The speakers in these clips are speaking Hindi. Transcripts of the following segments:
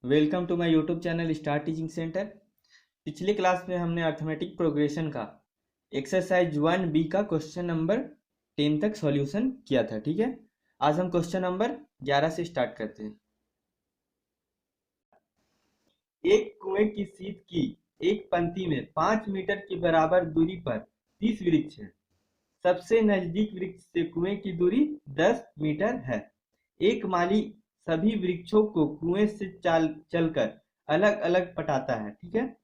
Welcome to my YouTube channel star teaching centre. पिछले क्लास में हमने अर्थमेटिक प्रोग्रेशन का एक्सरसाइज 1B का क्वेश्चन नंबर 10 तक सॉल्यूशन किया था। ठीक है, आज हम क्वेश्चन नंबर 11 से स्टार्ट करते हैं। एक कुएं की सीध की एक पंक्ति में 5 मीटर की बराबर दूरी पर 30 वृक्ष हैं। सबसे नजदीक वृक्ष से कुएं की दूरी 10 मीटर है। एक माली सभी वृक्षों को कुएं से चलकर अलग अलग पटाता है। ठीक है,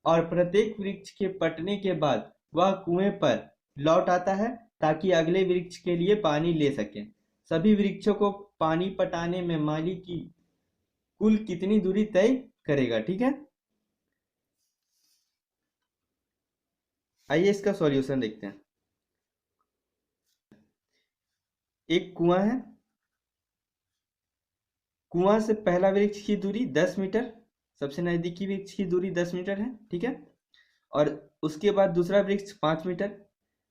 और प्रत्येक वृक्ष के पटने के बाद वह कुएं पर लौट आता है ताकि अगले वृक्ष के लिए पानी ले सके। सभी वृक्षों को पानी पटाने में माली की कुल कितनी दूरी तय करेगा। ठीक है, आइए इसका सॉल्यूशन देखते हैं। एक कुआं है, कुआं से पहला वृक्ष की दूरी 10 मीटर, सबसे नजदीकी वृक्ष की दूरी 10 मीटर है। ठीक है, और उसके बाद दूसरा वृक्ष 5 मीटर,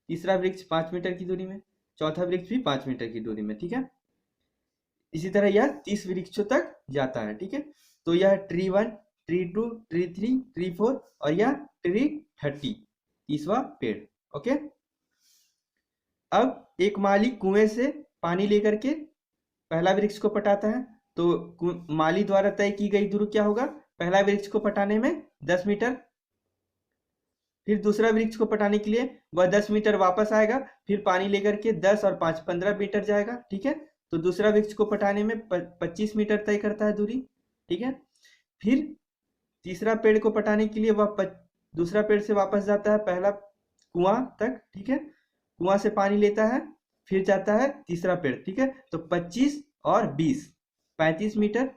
तीसरा वृक्ष 5 मीटर की दूरी में, चौथा वृक्ष भी 5 मीटर की दूरी में। ठीक है, इसी तरह यह 30 वृक्षों तक जाता है। ठीक है, तो यह ट्री 1, ट्री 2, ट्री 3, ट्री 4 और यह ट्री 30, 30वां पेड़। ओके, अब एक माली कुएं से पानी लेकर के पहला वृक्ष को पटाता है, तो माली द्वारा तय की गई दूरी क्या होगा? पहला वृक्ष को पटाने में 10 मीटर, फिर दूसरा वृक्ष को पटाने के लिए वह 10 मीटर वापस आएगा, फिर पानी लेकर के 10 और 5 15 मीटर जाएगा। ठीक है, तो दूसरा वृक्ष को पटाने में 25 मीटर तय करता है दूरी। ठीक है, फिर तीसरा पेड़ को पटाने के लिए वह दूसरा पेड़ से वापस जाता है पहला कुआं तक। ठीक है, कुआं से पानी लेता है, फिर जाता है तीसरा पेड़। ठीक है, तो 25 और 20 35 मीटर।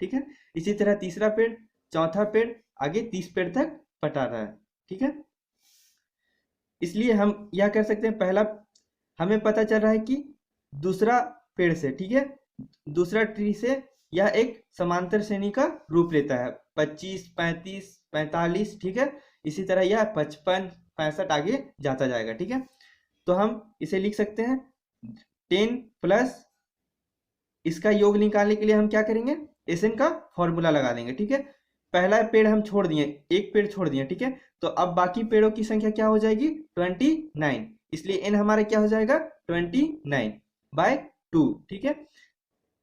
ठीक है, इसी तरह तीसरा पेड़, चौथा पेड़, आगे 30 पेड़ तक पटा रहा है। ठीक है, इसलिए हम यह कह सकते हैं, पहला हमें पता चल रहा है कि दूसरा पेड़ से, ठीक है, दूसरा ट्री से यह एक समांतर श्रेणी का रूप लेता है, 25 35 45। ठीक है, इसी तरह यह 55 65 आगे जाता जाएगा। ठीक है, तो हम इसे लिख सकते हैं 10 प्लस इसका योग निकालने के लिए हम क्या करेंगे, एसएन का फॉर्मूला लगा देंगे। ठीक है, पहला पेड़ हम छोड़ दिए, एक पेड़ छोड़ दिए। ठीक है, तो अब बाकी पेड़ों की संख्या क्या हो जाएगी? 29, इसलिए एन हमारा क्या हो जाएगा? 29/2। ठीक है,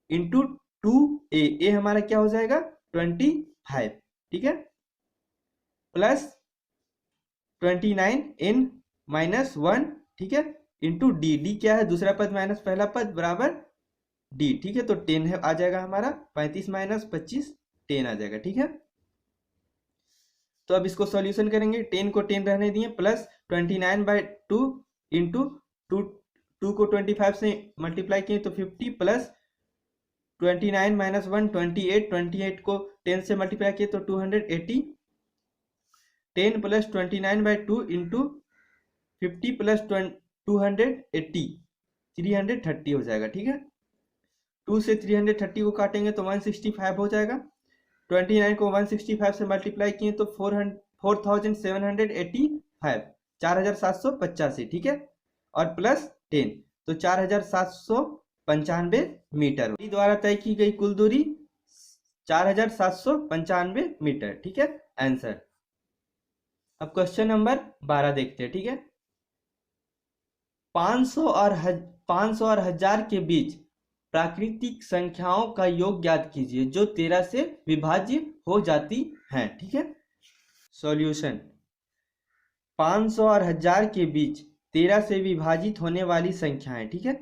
इंटू 2a, हमारा क्या हो जाएगा? 25। ठीक है, प्लस 29n-1। ठीक है, इंटू डी क्या है? दूसरा पद माइनस पहला पद बराबर डी। ठीक है, तो 10 है, आ जाएगा हमारा 35 माइनस 25, 10 आ जाएगा। ठीक है, तो अब इसको सॉल्यूशन करेंगे। 10 को 10 रहने दिए, प्लस 29/2 इंटू 2 को 25 से मल्टीप्लाई किए तो 50, प्लस 29 माइनस 1 28, 28 को 10 से मल्टीप्लाई किए तो 280। 10 प्लस 29/2 इंटू 50 प्लस 280, 330 हो जाएगा। ठीक है, 2 से 330 को काटेंगे तो 165 हो जाएगा। 29 को 165 से मल्टीप्लाई किए तो 4785, 4785। ठीक है, और प्लस 10 तो 4795 मीटर द्वारा तय की गई कुल दूरी 4795 मीटर। ठीक है, आंसर। अब क्वेश्चन नंबर 12 देखते हैं। ठीक है, 500 और 1000 के बीच प्राकृतिक संख्याओं का योग ज्ञात कीजिए जो 13 से विभाज्य हो जाती हैं। ठीक है, सॉल्यूशन। 500 और 1000 के बीच 13 से विभाजित होने वाली संख्याएं। ठीक है,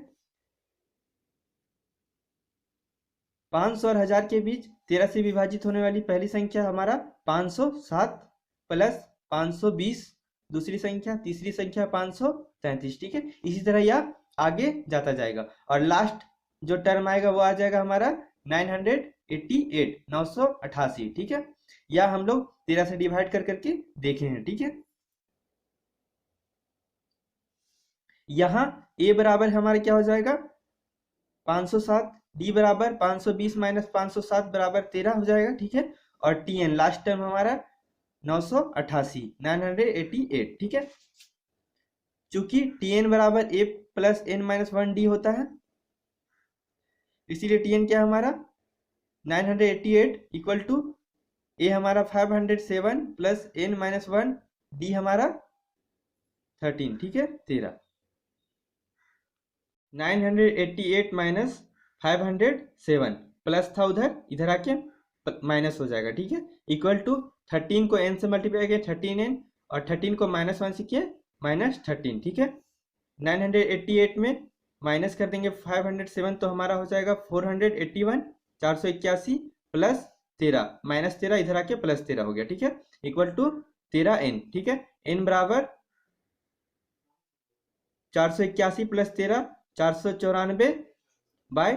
500 और 1000 के बीच 13 से विभाजित होने वाली पहली संख्या हमारा 507 प्लस 520, दूसरी संख्या, तीसरी संख्या 533। ठीक है, इसी तरह यह आगे जाता जाएगा और लास्ट जो टर्म आएगा वो आ जाएगा हमारा 988, 988। ठीक है, यह हम लोग 13 से डिवाइड कर करके देखे हैं। ठीक है, यहाँ a बराबर हमारा क्या हो जाएगा? 507, डी बराबर 520 माइनस 507 बराबर 13 हो जाएगा। ठीक है, और टीएन लास्ट टर्म हमारा 988, 988। ठीक है, चूंकि टीएन बराबर a plus n minus 1 D होता है, इसीलिए टीएन क्या है हमारा 988 इक्वल टू ए हमारा 507 प्लस n माइनस 1 डी हमारा 13, ठीक है 13। 988 माइनस 507 प्लस था उधर, इधर आके माइनस हो जाएगा, ठीक है। इक्वल टू 13 को n से मल्टीप्लाई किया 13n और 13 को माइनस 1 से किया -13, ठीक है। 988 में माइनस कर देंगे 507 तो हमारा हो जाएगा 481 481 प्लस 13 माइनस 13 इधर आके प्लस 13 हो गया, ठीक है। इक्वल टू 13n, ठीक है। n बराबर 481 प्लस 13 494 बाय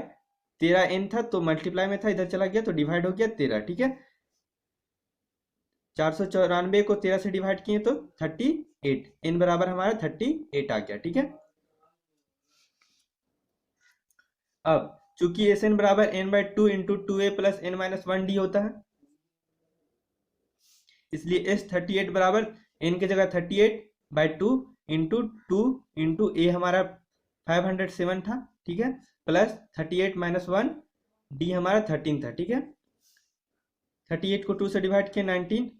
13n था तो मल्टीप्लाई में था, इधर चला गया तो डिवाइड हो गया 13, ठीक है। 494 को 13 से डिवाइड किए तो 38, n बराबर हमारा 38 आ गया, ठीक है। अब चूंकि एस एन बराबर n/2 into 2a plus n minus 1d होता है, इसलिए S38 बराबर n की जगह 38/2 इंटू 2 इंटू a हमारा 507 था, ठीक है, प्लस 38 माइनस 1 d हमारा 13 था, ठीक है। 38 को 2 से डिवाइड किया 19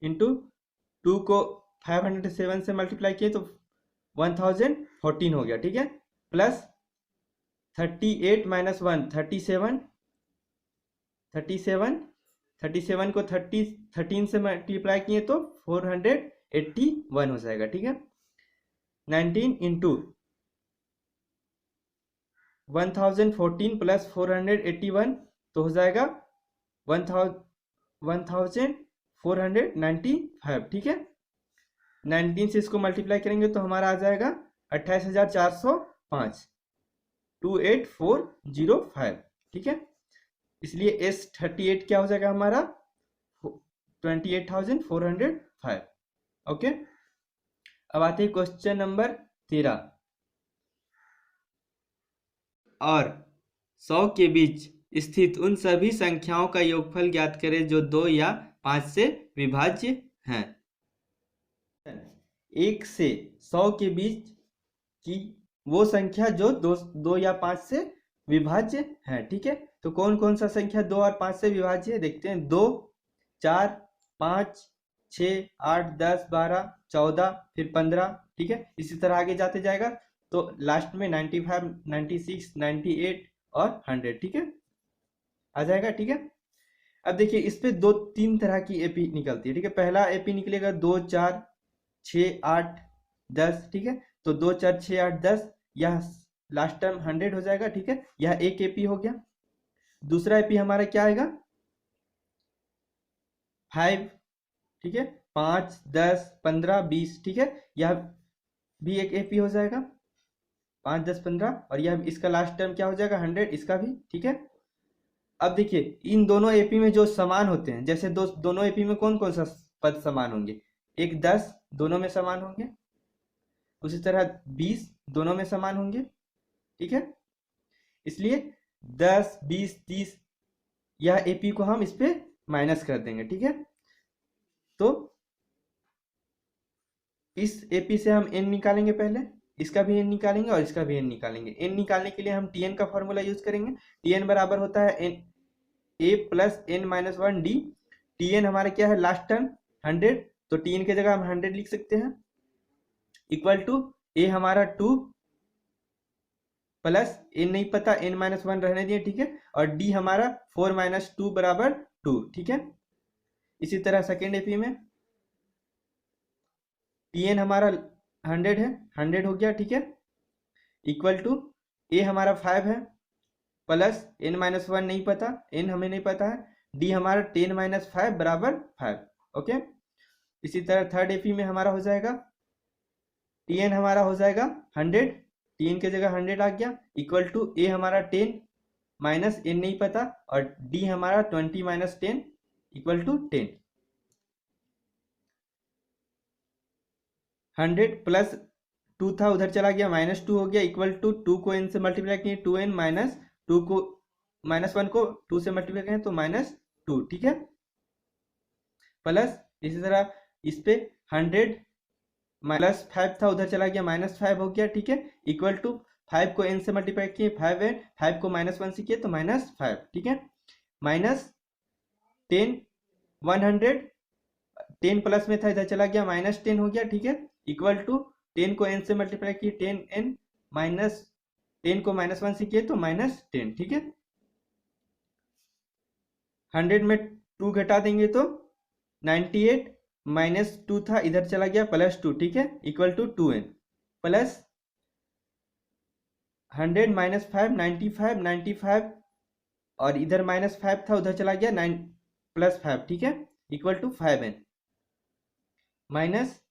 इंटू 2 को 507 से मल्टीप्लाई किए तो 1014 हो गया, ठीक है। प्लस 38 माइनस 1 37 37 को 13 से मल्टीप्लाई किए तो 481 हो जाएगा, ठीक है। 19 इंटू 1014 प्लस 481 तो हो जाएगा 1495, ठीक है। 19 से इसको मल्टीप्लाई करेंगे तो हमारा आ जाएगा 28,405 28405, ठीक है। इसलिए S38 क्या हो जाएगा हमारा 28,405, ओके। अब आते हैं क्वेश्चन नंबर 13। और 100 के बीच स्थित उन सभी संख्याओं का योगफल ज्ञात करें जो 2 या 5 से विभाज्य हैं। 1 से 100 के बीच की वो संख्या जो 2 या 5 से विभाज्य है, ठीक है। तो कौन कौन सा संख्या 2 और 5 से विभाज्य है देखते हैं। 2 4 5 6 8 10 12 14 फिर 15, ठीक है। इसी तरह आगे जाते जाएगा तो लास्ट में 95 96 98 और 100, ठीक है, आ जाएगा, ठीक है। अब देखिए इस पे 2-3 तरह की एपी निकलती है, ठीक है। पहला एपी निकलेगा 2 4 6 8 10, ठीक है। तो 2 4 6 8 10 यह लास्ट टर्म 100 हो जाएगा, ठीक है। यह एक एपी हो गया। दूसरा एपी हमारा क्या आएगा 5, ठीक है, 5 10 15 20, ठीक है। यह भी एक एपी हो जाएगा 5 10 15 और यह इसका लास्ट टर्म क्या हो जाएगा 100, इसका भी, ठीक है। अब देखिए इन दोनों एपी में जो समान होते हैं, जैसे दोनों एपी में कौन कौन सा पद समान होंगे, एक 10 दोनों में समान होंगे, उसी तरह 20 दोनों में समान होंगे, ठीक है। इसलिए 10 20 30 यह एपी को हम इस पे माइनस कर देंगे, ठीक है। तो इस एपी से हम n निकालेंगे, पहले इसका भी n निकालेंगे और इसका भी n निकालेंगे। n निकालने के लिए हम tn का फॉर्मूला यूज करेंगे। tn बराबर होता है a plus n minus 1 d। tn हमारा क्या है लास्ट टर्म 100, तो tn की जगह हम 100 लिख सकते हैं। इक्वल टू a हमारा 2 प्लस n नहीं पता n माइनस 1 रहने दिए, ठीक है, और d हमारा 4 माइनस 2 बराबर 2, ठीक है। इसी तरह सेकेंड एपी में tn हमारा 100 है, 100 हो गया, ठीक है। इक्वल टू a हमारा 5 है प्लस n माइनस 1 नहीं पता, n हमें नहीं पता है, d हमारा 10 माइनस 5 बराबर 5, ओके। इसी तरह थर्ड एपी में हमारा हो जाएगा tn हमारा हो जाएगा 100, tn की जगह 100 आ गया, इक्वल टू a हमारा 10 माइनस n नहीं पता और d हमारा 20 माइनस 10 इक्वल टू 10। 100 प्लस 2 था उधर चला गया माइनस 2 हो गया, इक्वल टू 2 को n से मल्टीप्लाई किए 2n माइनस 2 को माइनस 1 को 2 से मल्टीप्लाई करें तो माइनस 2, ठीक है। प्लस इसी तरह इस पे 100 माइनस 5 था उधर चला गया माइनस 5 हो गया, ठीक है। इक्वल टू 5 को n से मल्टीप्लाई किए 5n, 5 को माइनस 1 से किए तो माइनस 5, ठीक है। माइनस 10 100, 10 प्लस में था इधर चला गया माइनस 10 हो गया, ठीक है, इक्वल टू 10 को n से मल्टीप्लाई किए 10n माइनस 10 को -1 से किए तो -10, ठीक है। 100 में 2 घटा देंगे तो 98 -2 था इधर चला गया +2, ठीक है, इक्वल टू 2n प्लस 100 -5 95 95 और इधर -5 था उधर चला गया 9 + 5, ठीक है, इक्वल टू 5n माइनस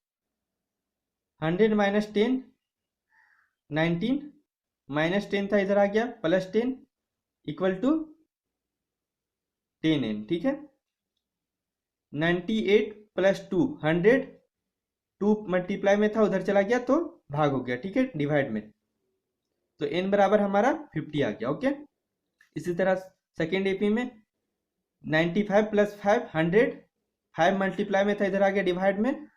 100 -10 19 -10 था इधर आ गया +10 इक्वल टू 10n, ठीक है। 98 + 2 100, 2 मल्टीप्लाई में था उधर चला गया तो भाग हो गया, ठीक है, डिवाइड में, तो n बराबर हमारा 50 आ गया। ओके, इसी तरह सेकेंड एपी में 95 + 5 100, 5 मल्टीप्लाई में था इधर आ गया डिवाइड में,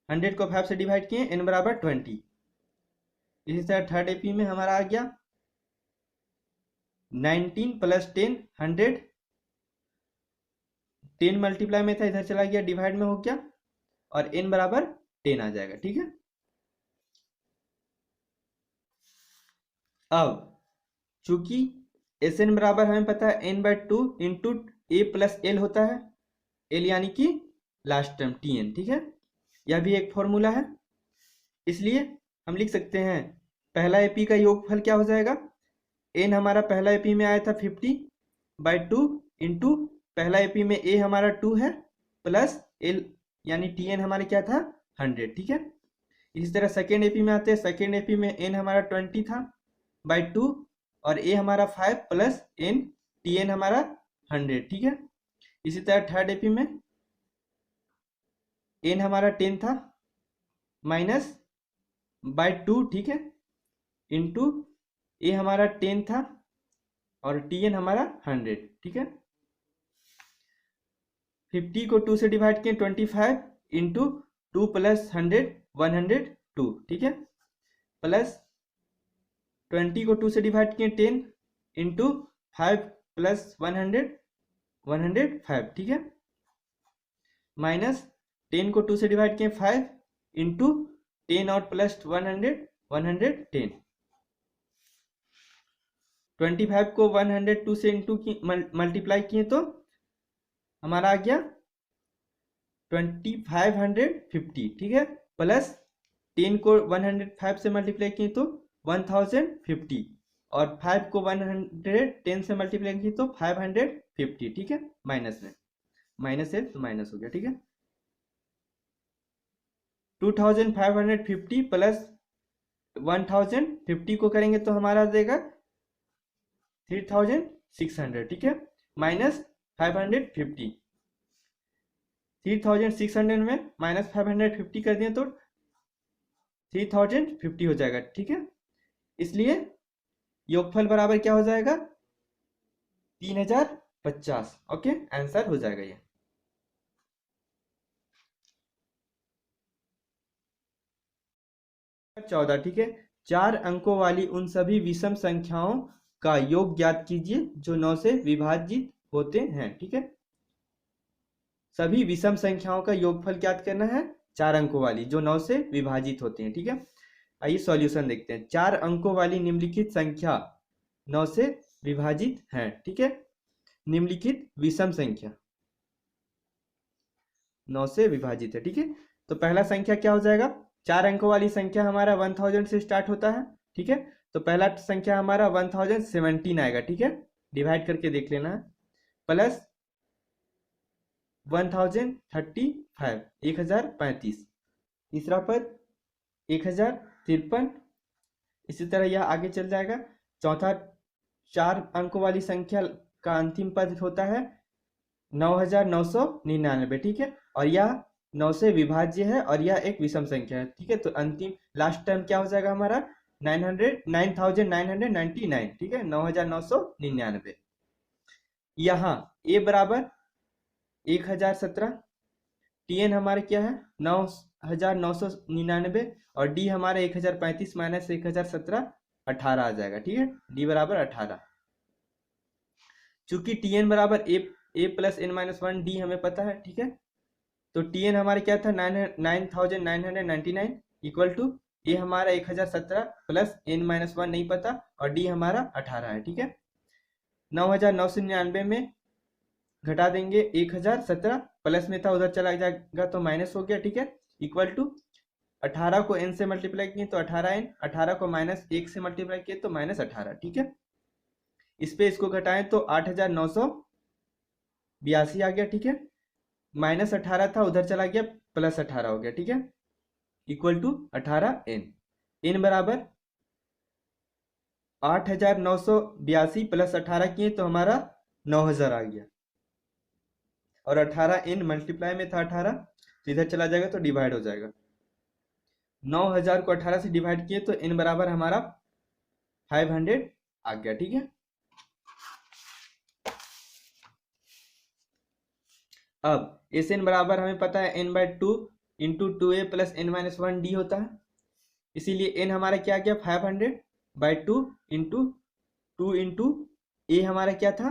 100 को 5 से डिवाइड किए n बराबर 20। इसी तरह थर्ड एपी में हमारा आ गया 19 + 10 100, 10 मल्टीप्लाई में था इधर चला गया डिवाइड में हो गया और n बराबर 10 आ जाएगा, ठीक है। अब चूंकि Sn बराबर हमें पता है n/2 इंटू a + l होता है, l यानी कि लास्ट टर्म Tn, ठीक है, यह भी एक फॉर्मूला है, इसलिए हम लिख सकते हैं पहला एपी का योगफल क्या हो जाएगा, n हमारा पहला एपी में आया था 50/2 इंटू पहला एपी में a हमारा 2 है प्लस l यानी Tn हमारे क्या था 100, ठीक है। इसी तरह सेकेंड एपी में आते हैं, सेकेंड एपी में n हमारा 20 था /2 और a हमारा 5 प्लस n Tn हमारा 100, ठीक है। इसी तरह थर्ड एपी में n हमारा 10 था -/2, ठीक है, इंटू a हमारा 10 था और Tn हमारा 100, ठीक है। 50 को 2 से डिवाइड किए 25 इंटू 2 + 100 102, ठीक है, प्लस 20 को 2 से डिवाइड किए 10 इंटू 5 + 100 105, ठीक है, माइनस 10 को 2 से डिवाइड किए 5 इंटू 10 और प्लस 100 110, 25 को 102 से इंटू की मल्टीप्लाई किए तो हमारा आ गया 2550, ठीक है, प्लस 10 को 105 से मल्टीप्लाई किए तो 1050 और 5 को 110 से मल्टीप्लाई किए तो 550, ठीक है, माइनस में माइनस है तो माइनस हो गया, ठीक है। 2550 प्लस 1050 को करेंगे तो हमारा देगा 3600, ठीक है, माइनस 550, 3600 में -550 कर दिए तो 3050 हो जाएगा, ठीक है। इसलिए योगफल बराबर क्या हो जाएगा 3050। ओके, आंसर हो जाएगा ये। नंबर 14, ठीक है, 4 अंकों वाली उन सभी विषम संख्याओं का योग ज्ञात कीजिए जो 9 से विभाजित होते हैं, ठीक है। सभी विषम संख्याओं का योगफल ज्ञात करना है 4 अंकों वाली जो 9 से विभाजित होते हैं, ठीक है। आइए सॉल्यूशन देखते हैं। 4 अंकों वाली निम्नलिखित संख्या 9 से विभाजित है, ठीक है, निम्नलिखित विषम संख्या 9 से विभाजित है, ठीक है। तो पहला संख्या क्या हो जाएगा, 4 अंकों वाली संख्या हमारा 1000 से स्टार्ट होता है, ठीक है, तो पहला संख्या हमारा 1017 आएगा, ठीक है, डिवाइड करके देख लेना है, प्लस 1035 1035, तीसरा पद 1053, इसी तरह यह आगे चल जाएगा। चौथा 4 अंकों वाली संख्या का अंतिम पद होता है 9999, ठीक है, और यह 9 से विभाज्य है और यह एक विषम संख्या है, ठीक है, तो अंतिम लास्ट टर्म क्या हो जाएगा हमारा 9999, ठीक है, 9999। यहाँ a बराबर 1017, Tn हमारे क्या है 9999 और d हमारा 1035 -1017 18 आ जाएगा, ठीक है, d बराबर 18। चूंकि टी एन बराबर a plus n minus one d हमें पता है, ठीक है। तो टी एन हमारे क्या था 9999 इक्वल टू ए हमारा 1017 प्लस एन माइनस वन नहीं पता और डी हमारा 18 है, ठीक है। 9999 में घटा देंगे 1017, प्लस में था उधर चला जाएगा तो माइनस हो गया, ठीक है। इक्वल टू 18 को n से मल्टीप्लाई किए तो 18n, 18 को माइनस 1 से मल्टीप्लाई किए तो माइनस 18, ठीक है। इस पे इसको घटाएं तो 8982 आ गया, ठीक है। माइनस 18 था उधर चला गया प्लस 18 हो गया, ठीक है। इक्वल टू 18n, n बराबर 8982 प्लस 18 किए तो हमारा 9000 आ गया, और 18n मल्टीप्लाई में था 18 तो इधर चला जाएगा तो डिवाइड हो जाएगा। 9000 को 18 से डिवाइड किए तो n बराबर हमारा 500 आ गया, ठीक है। अब एस एन बराबर हमें पता है n by two into two a plus n minus one d होता है, इसीलिए n हमारा क्या गया 500 बाई टू इंटू ए हमारा क्या था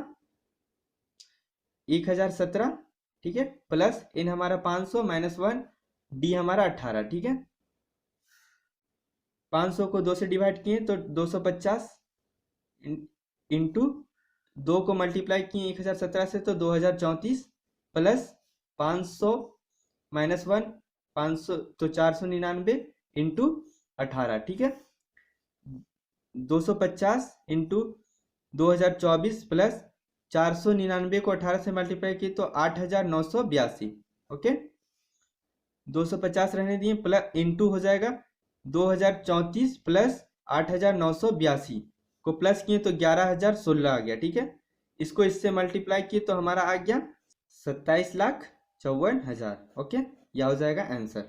1017, ठीक है, प्लस n हमारा 500 माइनस वन डी हमारा 18, ठीक है। 500 को 2 से डिवाइड किए तो 250 इंटू 2 को मल्टीप्लाई किए 1017 से तो 2034 प्लस 500 माइनस वन 500 तो 499 इंटू 18, ठीक है। 250 इंटू 2024 प्लस 499 को 18 से मल्टीप्लाई किए तो 8982, ओके। 250 रहने दिए प्लस इंटू हो जाएगा 2034 प्लस 8982 को प्लस किए तो 11016 आ गया, ठीक है। इसको इससे मल्टीप्लाई किए तो हमारा आ गया 27,54,000, ओके। यह हो जाएगा आंसर।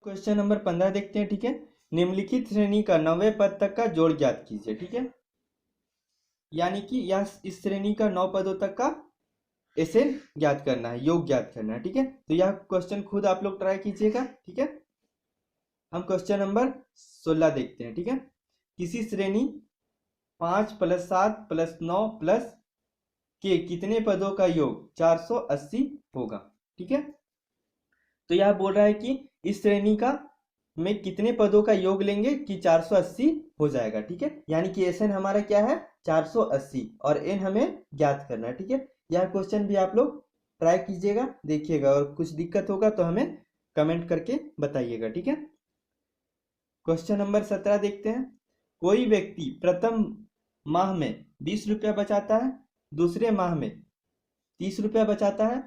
क्वेश्चन नंबर 15 देखते हैं, ठीक है। निम्नलिखित श्रेणी का 9वें पद तक का जोड़ ज्ञात कीजिए, ठीक है। यानी कि यह इस श्रेणी का 9 पदों तक का ऐसे ज्ञात करना है, योग ज्ञात करना है, ठीक है। तो यह क्वेश्चन खुद आप लोग ट्राई कीजिएगा, ठीक है। हम क्वेश्चन नंबर 16 देखते हैं, ठीक है। किसी श्रेणी 5 प्लस 7 प्लस 9 प्लस के कितने पदों का योग 480 होगा, ठीक है। तो यह बोल रहा है कि इस श्रेणी का में कितने पदों का योग लेंगे कि 480 हो जाएगा, ठीक है। यानी कि एस एन हमारा क्या है 480 और एन हमें ज्ञात करना है, ठीक है। यह क्वेश्चन भी आप लोग ट्राई कीजिएगा, देखिएगा, और कुछ दिक्कत होगा तो हमें कमेंट करके बताइएगा, ठीक है। क्वेश्चन नंबर 17 देखते हैं। कोई व्यक्ति प्रथम माह में 20 रुपया बचाता है, दूसरे माह में 30 रुपया बचाता है,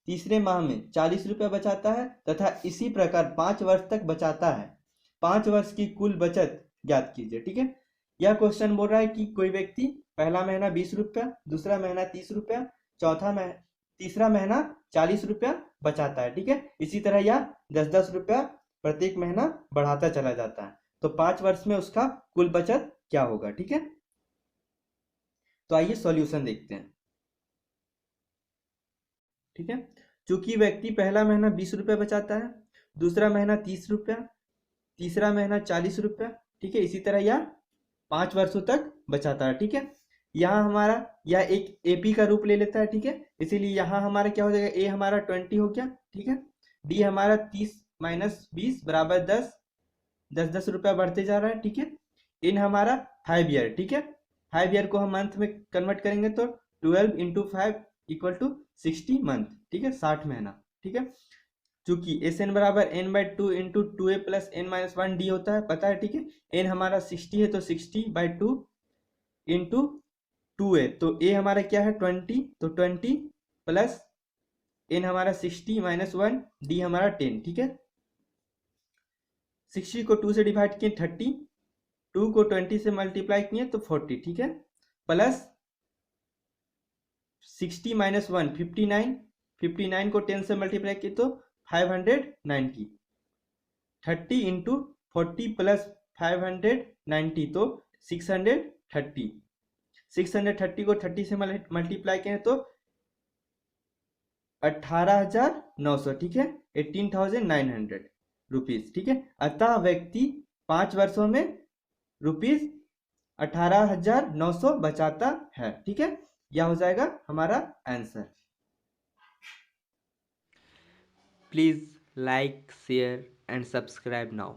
तीसरे माह में 40 रुपया बचाता है तथा इसी प्रकार 5 वर्ष तक बचाता है। 5 वर्ष की कुल बचत ज्ञात कीजिए, ठीक है। यह क्वेश्चन बोल रहा है कि कोई व्यक्ति पहला महीना 20 रुपया, दूसरा महीना 30 रुपया, तीसरा महीना 40 रुपया बचाता है, ठीक है। इसी तरह यह 10-10 रुपया प्रत्येक महीना बढ़ाता चला जाता है। तो 5 वर्ष में उसका कुल बचत क्या होगा, ठीक है। तो आइए सॉल्यूशन देखते हैं, ठीक है। चूंकि व्यक्ति पहला महीना 20 रुपया बचाता है, दूसरा महीना 30 रुपया, तीसरा महीना 40 रुपया, ठीक है। इसी तरह यह 5 वर्षों तक बचाता है, ठीक है। यहाँ हमारा यह एक एपी का रूप ले लेता है, ठीक है। इसीलिए यहाँ हमारा क्या हो जाएगा, ए हमारा 20 हो गया, ठीक है। डी हमारा 30 माइनस 20 बराबर 10, 10-10 रुपया बढ़ते जा रहा है, ठीक है। इन हमारा 5 ईयर, ठीक है। 5 ईयर को हम मंथ में कन्वर्ट करेंगे तो 12 इंटू 5 इक्वल टू 60 मंथ, ठीक है, 60 महीना, ठीक है। चूंकि एस एन बराबर n by two into two a plus n minus one d होता है, पता है, ठीक है। एन हमारा 60 है तो 60 बाई टू इंटू टू ए, तो ए हमारा क्या है 20, तो 20 प्लस एन हमारा 60 माइनस वन डी हमारा 10, ठीक है। 60 को 2 से डिवाइड किए 30, 2 को 20 से मल्टीप्लाई किए तो 40, ठीक है, प्लस 60 माइनस वन 59, 59 को 10 से मल्टीप्लाई किए तो 590, 30 इंटू 40 प्लस 590 तो 630, 630 को 30 से मल्टीप्लाई करें तो 18,900, ठीक है, 18,900 रुपीज, ठीक है। अतः व्यक्ति 5 वर्षों में रुपीज 18,900 बचाता है। ठीक है, यह हो जाएगा हमारा answer. Please like, share and subscribe now.